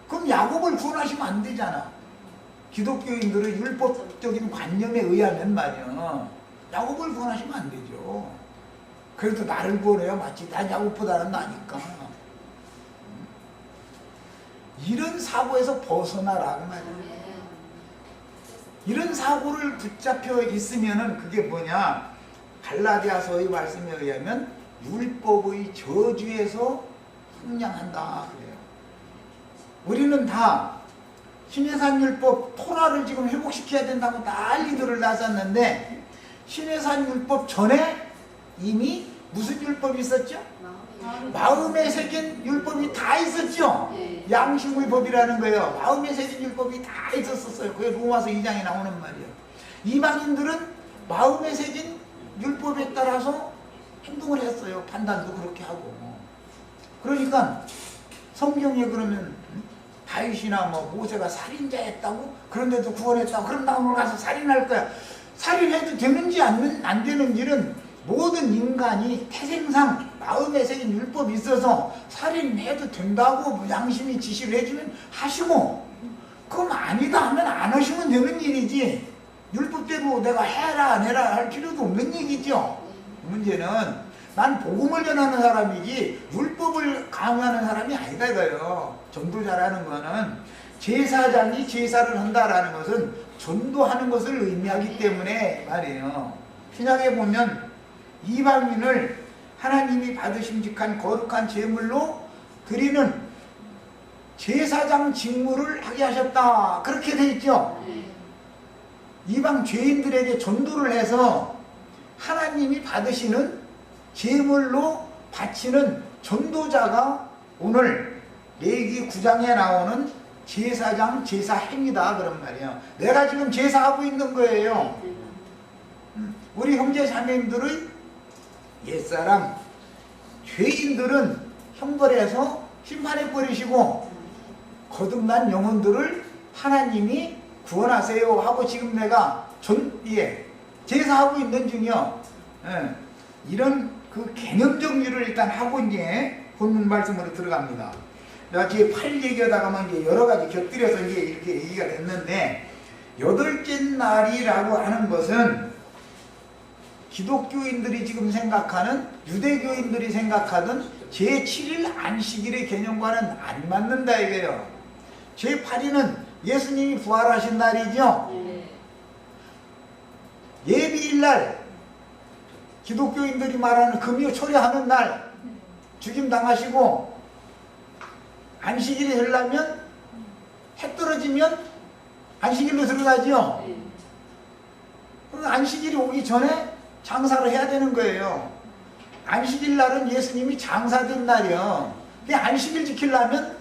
그럼 야곱을 구원하시면 안 되잖아. 기독교인들의 율법적인 관념에 의하면 말이야. 야곱을 구원하시면 안 되죠. 그래도 나를 구원해야 맞지. 난 야곱보다는 나니까. 이런 사고에서 벗어나라 그 말이야. 이런 사고를 붙잡혀 있으면은 그게 뭐냐? 갈라디아서의 말씀에 의하면 율법의 저주에서 속량한다 그래요. 우리는 다 신해산 율법 토라를 지금 회복시켜야 된다고 난리들을 났었는데 신해산 율법 전에 이미 무슨 율법이 있었죠? 마음에 새긴 율법이 다 있었죠. 양심의 법이라는 거예요. 마음에 새긴 율법이 다 있었어요. 그게 로마서 2장에 나오는 말이에요. 이방인들은 마음에 새긴 율법에 따라서 행동을 했어요. 판단도 그렇게 하고. 그러니까 성경에 그러면 다윗이나 뭐 모세가 살인자였다고? 그런데도 구원했다고? 그럼 나 오늘 가서 살인할 거야. 살인해도 되는지 안 되는지는 모든 인간이 태생상 마음에 새긴 율법이 있어서 살인해도 된다고 양심이 지시를 해주면 하시고, 그럼 아니다 하면 안 하시면 되는 일이지 율법대로 내가 해라 안 해라 할 필요도 없는 얘기죠. 문제는 난 복음을 전하는 사람이지 율법을 강요하는 사람이 아니다 이거예요. 전도자라는 거는 제사장이 제사를 한다라는 것은 전도하는 것을 의미하기 때문에 말이에요. 신약에 보면 이방인을 하나님이 받으심직한 거룩한 제물로 드리는 제사장 직무를 하게 하셨다 그렇게 돼 있죠. 이방 죄인들에게 전도를 해서 하나님이 받으시는 제물로 바치는 전도자가 오늘 레위기 9장에 나오는 제사장 제사 행위다 그런 말이에요. 내가 지금 제사하고 있는 거예요. 우리 형제 자매님들의 옛사람 죄인들은 형벌해서 심판해 버리시고 거듭난 영혼들을 하나님이 구원하세요 하고 지금 내가 제사하고 있는 중이요. 이런 그 개념 정리를 일단 하고 이제 본문 말씀으로 들어갑니다. 내가 제 8 얘기하다가만 이제 여러 가지 곁들여서 이제 이렇게 얘기가 됐는데, 여덟째 날이라고 하는 것은 기독교인들이 지금 생각하는, 유대교인들이 생각하던 제7일 안식일의 개념과는 안 맞는다 이거예요. 제8일은 예수님이 부활하신 날이죠. 예비일날 기독교인들이 말하는 금요 초래하는 날 죽임 당하시고 안식일이 되려면 해 떨어지면 안식일로 들어가죠. 안식일이 오기 전에 장사를 해야 되는 거예요. 안식일 날은 예수님이 장사된 날이요. 안식일 지키려면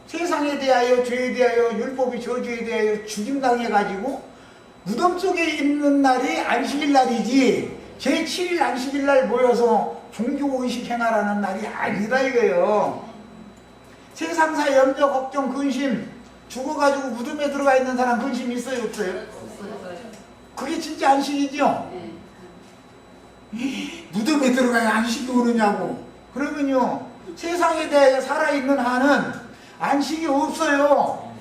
세상에 대하여 죄에 대하여 율법의 저주에 대하여 죽임당해가지고 무덤 속에 있는 날이 안식일 날이지 제7일 안식일 날 모여서 종교의식 행하라는 날이 아니다 이거예요. 세상사 염려 걱정 근심 죽어가지고 무덤에 들어가 있는 사람 근심 있어요 없어요? 그게 진짜 안식이죠? 무덤에 들어가야 안식이 오느냐고. 그러면요 세상에 대해 살아있는 한은 안식이 없어요.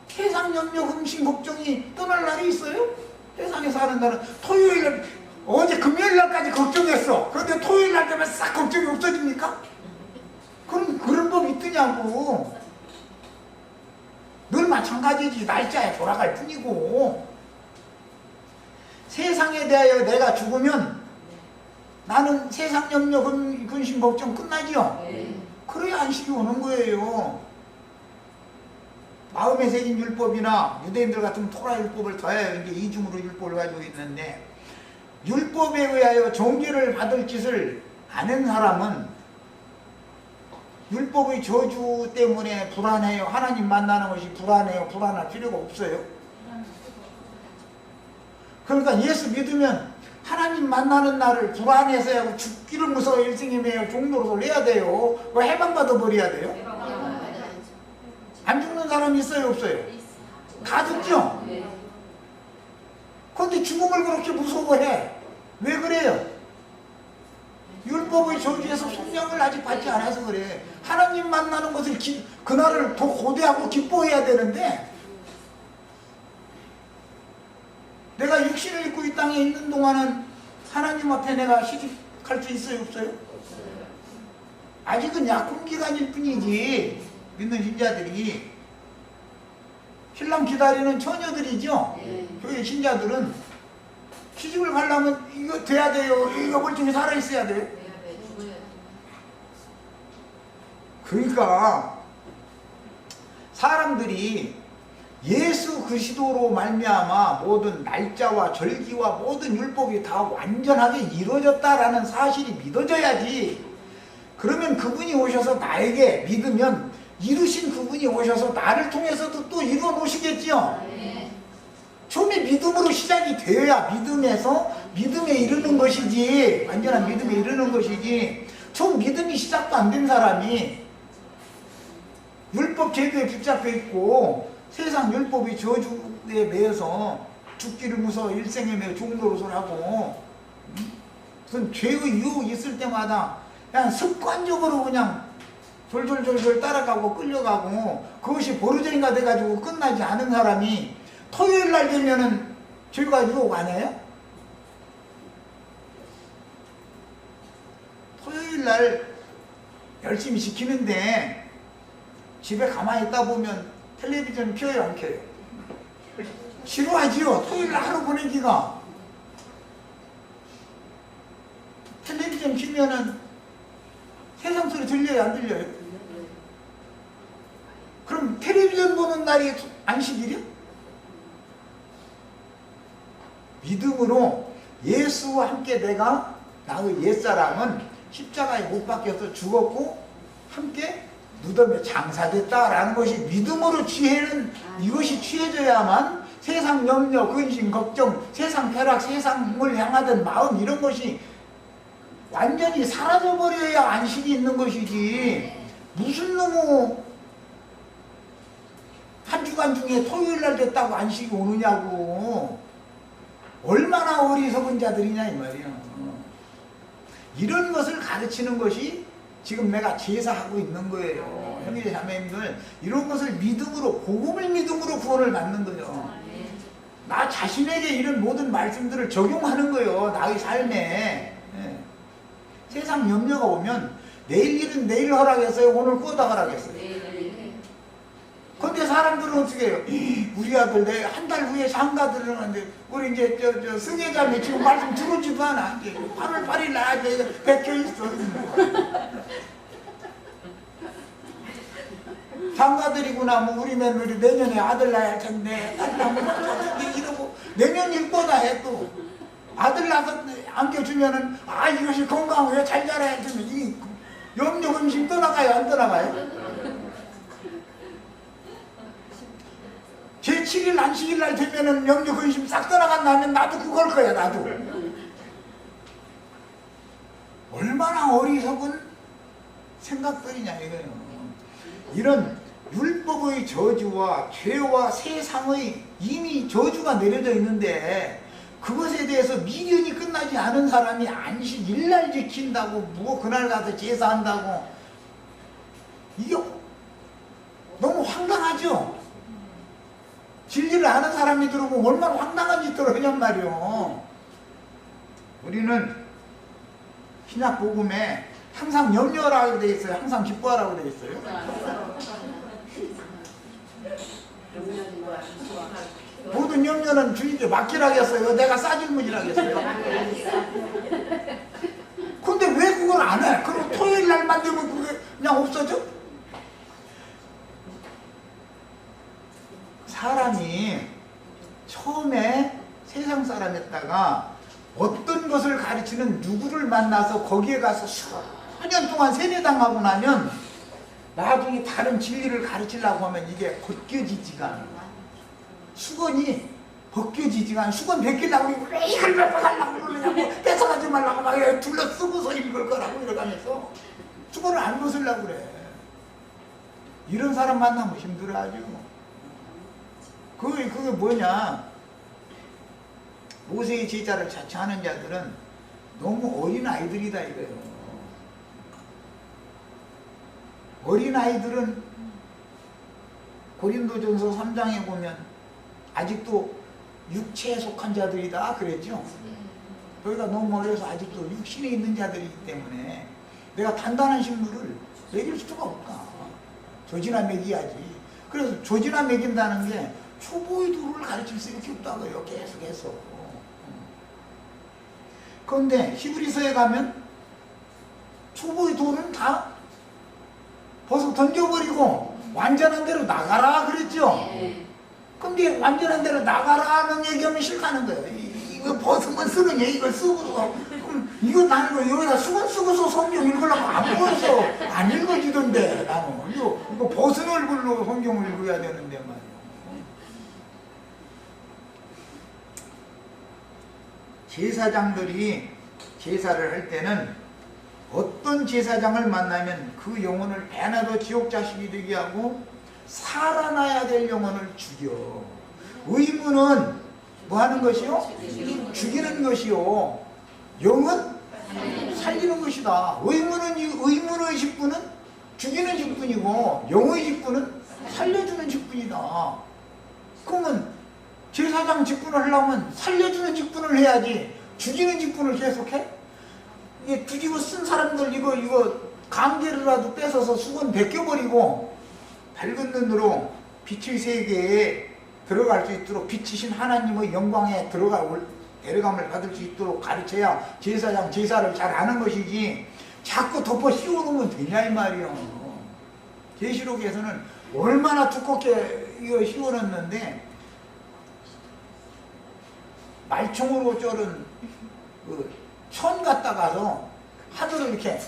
세상 염려 근심 걱정이 떠날 날이 있어요? 세상에 사는 날은 토요일날 어제 금요일날까지 걱정했어. 그런데 토요일날 되면 싹 걱정이 없어집니까? 그럼 그런 법 있더냐고. 늘 마찬가지지. 날짜에 돌아갈 뿐이고. 세상에 대하여 내가 죽으면 나는 세상 염려 근심 걱정 끝나지요? 그래야 안식이 오는 거예요. 마음에 새긴 율법이나 유대인들 같은 토라 율법을 더하여 이제 이중으로 율법을 가지고 있는데 율법에 의하여 정죄를 받을 짓을 아는 사람은 율법의 저주 때문에 불안해요. 하나님 만나는 것이 불안해요. 불안할 필요가 없어요. 그러니까 예수 믿으면 하나님 만나는 날을 불안해서 하고 죽기를 무서워 일생에 매여 종로로 내야 돼요. 왜 해방받아 버려야 돼요? 안 죽는 사람이 있어요 없어요? 다 죽죠? 그런데 죽음을 그렇게 무서워해. 왜 그래요? 율법의 저주에서 속량을 아직 받지 않아서 그래. 하나님 만나는 것을 그날을 더 고대하고 기뻐해야 되는데 내가 육신을 입고 이 땅에 있는 동안은 하나님 앞에 내가 시집갈 수 있어요 없어요? 아직은 약혼기간일 뿐이지. 믿는 신자들이 신랑 기다리는 처녀들이죠. 교회 신자들은 시집을 가려면 이거 돼야 돼요. 이거 멀쩡히 살아있어야 돼요. 그러니까 사람들이 예수 그리스도로 말미암아 모든 날짜와 절기와 모든 율법이 다 완전하게 이루어졌다라는 사실이 믿어져야지. 그러면 그분이 오셔서 나에게 믿으면 이루신 그분이 오셔서 나를 통해서도 또 이루어 놓으시겠지요. 처음에 믿음으로 시작이 되어야 믿음에 이르는 것이지. 완전한 믿음에 이르는 것이지. 처음 믿음이 시작도 안 된 사람이 율법 제도에 붙잡혀 있고 세상 율법이 저주에 매여서 죽기를 무서워 일생에 매여 종노릇을 하고 무슨 죄의 유혹이 있을 때마다 그냥 습관적으로 그냥 졸졸졸졸 따라가고 끌려가고 그것이 보르쟁이가 돼가지고 끝나지 않은 사람이 토요일 날 되면은 죄가 유혹 아니에요? 토요일 날 열심히 지키는데 집에 가만히 있다 보면 텔레비전 켜요 안 켜요? 싫어하지요. 토요일 날 하루 보내기가. 텔레비전 키면은 세상 소리 들려요 안 들려요? 그럼 텔레비전 보는 날이 안식일이요? 믿음으로 예수와 함께 내가 나의 옛사람은 십자가에 못 박혀서 죽었고 함께 무덤에 장사됐다라는 것이 믿음으로 취해는 이것이 취해져야만 세상 염려, 근심, 걱정, 세상 쾌락, 세상을 향하던 마음 이런 것이 완전히 사라져버려야 안식이 있는 것이지. 무슨 놈의 한 주간 중에 토요일 날 됐다고 안식이 오느냐고. 얼마나 어리석은 자들이냐 이 말이야. 이런 것을 가르치는 것이 지금 내가 제사하고 있는 거예요. 형제 자매님들 이런 것을 믿음으로 복음을 믿음으로 구원을 받는 거예요. 나 자신에게 이런 모든 말씀들을 적용하는 거예요. 나의 삶에. 세상 염려가 오면 내일 일은 내일 하라겠어요? 오늘 꾸어다 하라겠어요? 근데 사람들은 어떻게 해요? 우리 아들 내 한 달 후에 장가 들어가는데 우리 이제 저 승혜자매 지금 말씀 들어오지도 않아. 이제 8월 8일 날 베껴 있어. 장가 드리고 나면 우리 며느리 내년에 아들 낳을 텐데 딸 낳으면 이러고 내년 일보다 해 또 아들 낳아서 안겨주면은 아 이것이 건강해 잘 자라야 되면 이 염려 근심 떠나가요 안 떠나가요? 제7일 안식일날 되면은 염려 근심 싹 떠나간다면 나도 그걸 거야 나도. 얼마나 어리석은 생각들이냐 이거예요. 이런 율법의 저주와 죄와 세상의 이미 저주가 내려져 있는데 그것에 대해서 미련이 끝나지 않은 사람이 안식일날 지킨다고 뭐 그날 가서 제사한다고 이게 너무 황당하죠. 진리를 아는 사람이 들으면 얼마나 황당한 짓들을 하냔 말이요. 우리는 신약 복음에 항상 염려하라고 되어 있어요? 항상 기뻐하라고 되어 있어요? 모든 염려는 주님께 맡기라겠어요? 내가 싸질문이라겠어요? 근데 왜 그걸 안 해? 그럼 토요일 날만 되면 그게 그냥 없어져? 사람이 처음에 세상 사람이었다가 어떤 것을 가르치는 누구를 만나서 거기에 가서 수년 동안 세뇌당하고 나면 나중에 다른 진리를 가르치려고 하면 이게 벗겨지지가 않아. 수건이 벗겨지지가 않아. 수건 벗기려고 왜 이걸 뺏어가려고 그러냐고 뺏어가지 말라고 막 둘러쓰고서 읽을 거라고 이러면서 수건을 안 벗으려고 그래. 이런 사람 만나면 힘들어하죠. 그게 뭐냐, 모세의 제자를 자처하는 자들은 너무 어린아이들이다 이거예요. 어린아이들은 고린도전서 3장에 보면 아직도 육체에 속한 자들이다 그랬죠. 너희가 너무 어려서 아직도 육신에 있는 자들이기 때문에 내가 단단한 식물을 먹일 수가 없다. 조지나 먹여야지. 그래서 조지나 먹인다는 게 초보의 도를 가르칠 수밖에 없다고요. 계속해서. 그런데 히브리서에 가면 초보의 도는 다 벗어 던져버리고 완전한 대로 나가라 그랬죠. 근데 완전한 대로 나가라는 얘기하면 싫다는 거예요. 이거 벗으면 쓰는 얘기 이걸 쓰고서 이거 나는 거 여기다 수건 쓰고서 성경 읽으려고 안 보여서 안 읽어지던데 나는 이거 벗은 얼굴로 성경을 읽어야 되는데 말이야. 제사장들이 제사를 할 때는 어떤 제사장을 만나면 그 영혼을 배나도 지옥 자식이 되게 하고 살아나야 될 영혼을 죽여. 의무는 뭐 하는 것이요? 죽이는 것이요. 영은 살리는 것이다. 의문의 직분은 죽이는 직분이고 영의 직분은 살려주는 직분이다. 그러면 제사장 직분을 하려면 살려주는 직분을 해야지 죽이는 직분을 계속해? 이게 죽이고 쓴 사람들 이거 강제로라도 뺏어서 수건 벗겨버리고 밝은 눈으로 빛의 세계에 들어갈 수 있도록 빛이신 하나님의 영광에 데려감을 받을 수 있도록 가르쳐야 제사장 제사를 잘 하는 것이지 자꾸 덮어 씌워놓으면 되냐 이 말이요. 계시록에서는 얼마나 두껍게 이거 씌워놨는데 말총으로 쩔은 그 천 갖다가서 하늘을 이렇게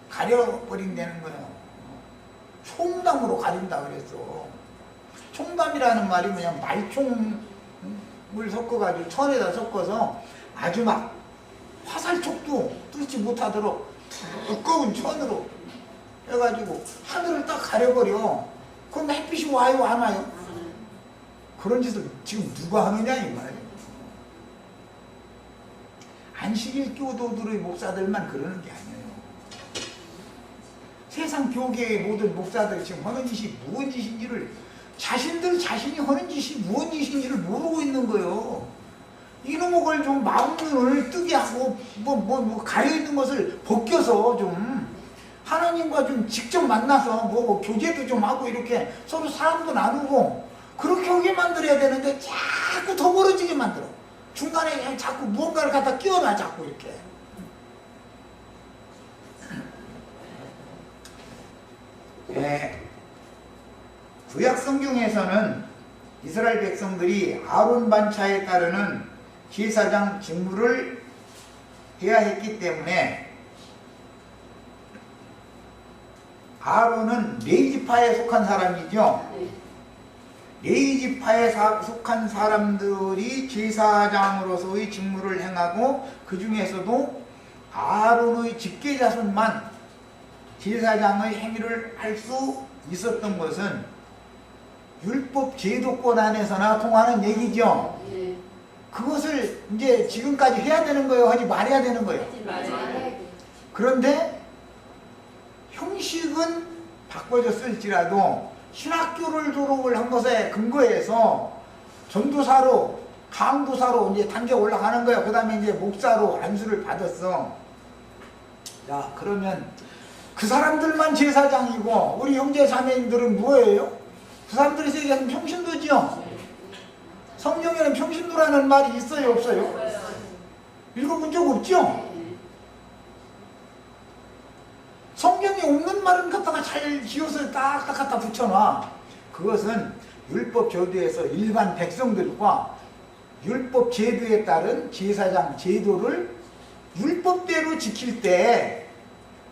가려버린다는 거예요. 총담으로 가린다 그랬어. 총담이라는 말이 그냥 말총을 섞어가지고 천에다 섞어서 아주 막 화살촉도 뚫지 못하도록 두꺼운 천으로 해가지고 하늘을 딱 가려버려. 그럼 햇빛이 와요 안 와요? 그런 짓을 지금 누가 하느냐 이 말이에요. 안식일 교도들의 목사들만 그러는 게 아니에요. 세상 교계의 모든 목사들이 지금 하는 짓이 무슨 짓인지를 자신이 하는 짓이 무슨 짓인지를 모르고 있는 거예요. 이놈의 걸 좀 마음눈을 뜨게 하고 뭐 가려있는 것을 벗겨서 좀 하나님과 좀 직접 만나서 뭐 교제도 좀 하고 이렇게 서로 사람도 나누고 그렇게 하게 만들어야 되는데 자꾸 더 벌어지게 만들어. 중간에 그냥 자꾸 무언가를 갖다 끼워놔 자꾸 이렇게. 네. 구약 성경에서는 이스라엘 백성들이 아론 반차에 따르는 제사장 직무를 해야 했기 때문에 아론은 레위지파에 속한 사람이죠. 레위지파에 속한 사람들이 제사장으로서의 직무를 행하고 그 중에서도 아론의 직계자손만 제사장의 행위를 할 수 있었던 것은 율법 제도권 안에서나 통하는 얘기죠. 그것을 이제 지금까지 해야 되는 거예요? 하지 말아야 되는 거예요? 그런데 형식은 바꿔졌을지라도 신학교를 졸업을 한 것에 근거해서 전도사로 강도사로 이제 단계 올라가는 거예요. 그 다음에 이제 목사로 안수를 받았어. 자, 그러면 그 사람들만 제사장이고 우리 형제 자매님들은 뭐예요? 그 사람들이 얘기하는 평신도죠. 성경에는 평신도라는 말이 있어요, 없어요? 읽어본 적 없죠? 성경에 없는 말은 갖다가 잘 지어서 딱딱 갖다 붙여놔. 그것은 율법 제도에서 일반 백성들과 율법 제도에 따른 제사장 제도를 율법대로 지킬 때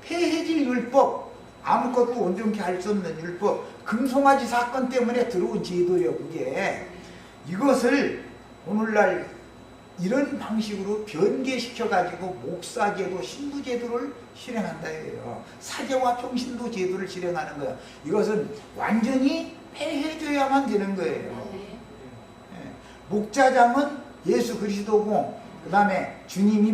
폐해질 율법, 아무것도 온전케 할 수 없는 율법, 금송아지 사건 때문에 들어온 제도예요. 그게 이것을 오늘날 이런 방식으로 변개시켜가지고 목사제도, 신부제도를 실행한다 해요. 사제와 평신도 제도를 실행하는 거예요. 이것은 완전히 폐해져야만 되는 거예요. 네. 목자장은 예수 그리스도고 그 다음에 주님이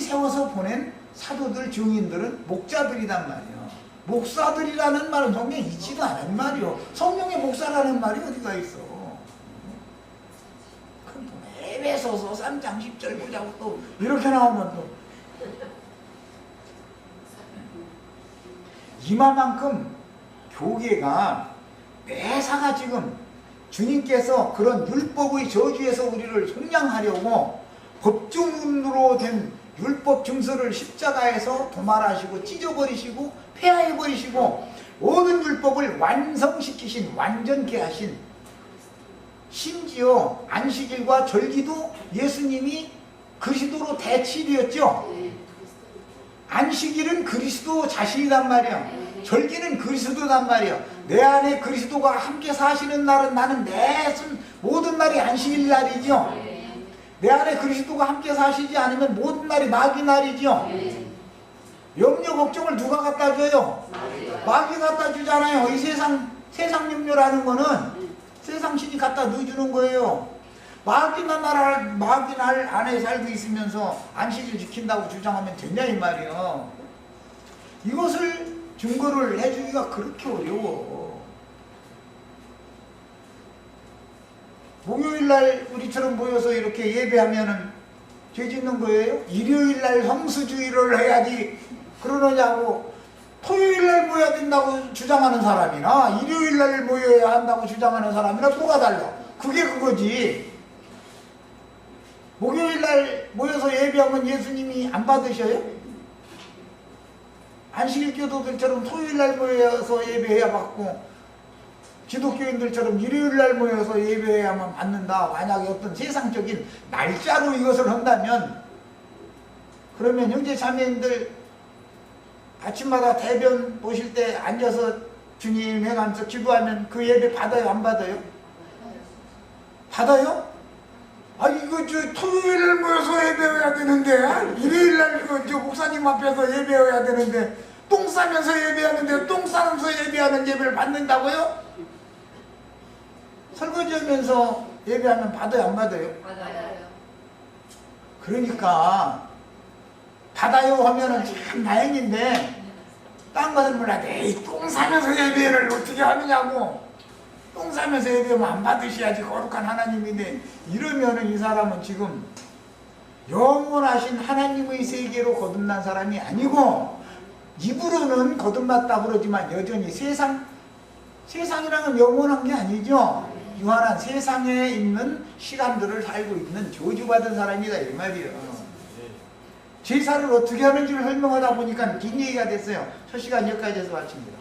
세워서 보낸 사도들, 증인들은 목자들이란 말이에요. 목사들이라는 말은 성경에 있지도 않은 말이요. 성경에 목사라는 말이 어디가 있어. 그럼 에베소서 3장 10절 보자고 또 이렇게 나오면 또 이만큼 교계가 매사가 지금 주님께서 그런 율법의 저주에서 우리를 속량하려고 법중으로 된 율법 증서를 십자가에서 도말하시고 찢어버리시고 폐하해버리시고 모든 율법을 완성시키신, 완전케 하신, 심지어 안식일과 절기도 예수님이 그리스도로 대치되었죠. 안식일은 그리스도 자신이란 말이야. 절기는 그리스도란 말이야. 내 안에 그리스도가 함께 사시는 날은 나는 모든 날이 안식일 날이죠. 내 안에 그리스도가 함께 사시지 않으면 모든 날이 마귀 날이죠. 염려 걱정을 누가 갖다 줘요? 마귀 갖다 주잖아요. 이 세상 염려라는 거는 세상 신이 갖다 넣어주는 거예요. 마귀 날 안에 살고 있으면서 안식일 지킨다고 주장하면 되냐 이 말이요. 이것을 증거를 해주기가 그렇게 어려워. 목요일날 우리처럼 모여서 이렇게 예배하면은 죄 짓는 거예요? 일요일날 성수주의를 해야지 그러느냐고. 토요일날 모여야 된다고 주장하는 사람이나 일요일날 모여야 한다고 주장하는 사람이나 뭐가 달라? 그게 그거지. 목요일날 모여서 예배하면 예수님이 안 받으셔요? 안식일 교도들처럼 토요일날 모여서 예배해야 받고 기독교인들처럼 일요일날 모여서 예배해야만 받는다. 만약에 어떤 세상적인 날짜로 이것을 한다면 그러면 형제 자매님들 아침마다 대변 보실 때 앉아서 주님 해가면서 기도하면 그 예배 받아요? 안 받아요? 받아요? 아 이거 토요일날 모여서 예배해야 되는데 일요일날 목사님 앞에서 예배해야 되는데 똥 싸면서 예배하는데 똥 싸면서 예배하는 예배를 받는다고요? 설거지하면서 예배하면 받아요? 안 받아요? 받아요. 그러니까 받아요 하면은 참 다행인데 딴 것은 몰라도 에이 똥 싸면서 예배를 어떻게 하느냐고. 똥 싸면서 예배하면 안 받으셔야지 거룩한 하나님인데, 이러면은 이 사람은 지금 영원하신 하나님의 세계로 거듭난 사람이 아니고, 입으로는 거듭났다 그러지만 여전히 세상이라는 건 영원한 게 아니죠. 유한한 세상에 있는 시간들을 살고 있는 저주받은 사람이다 이 말이에요. 제사를 어떻게 하는지를 설명하다 보니까 긴 얘기가 됐어요. 첫 시간 여기까지 해서 마칩니다.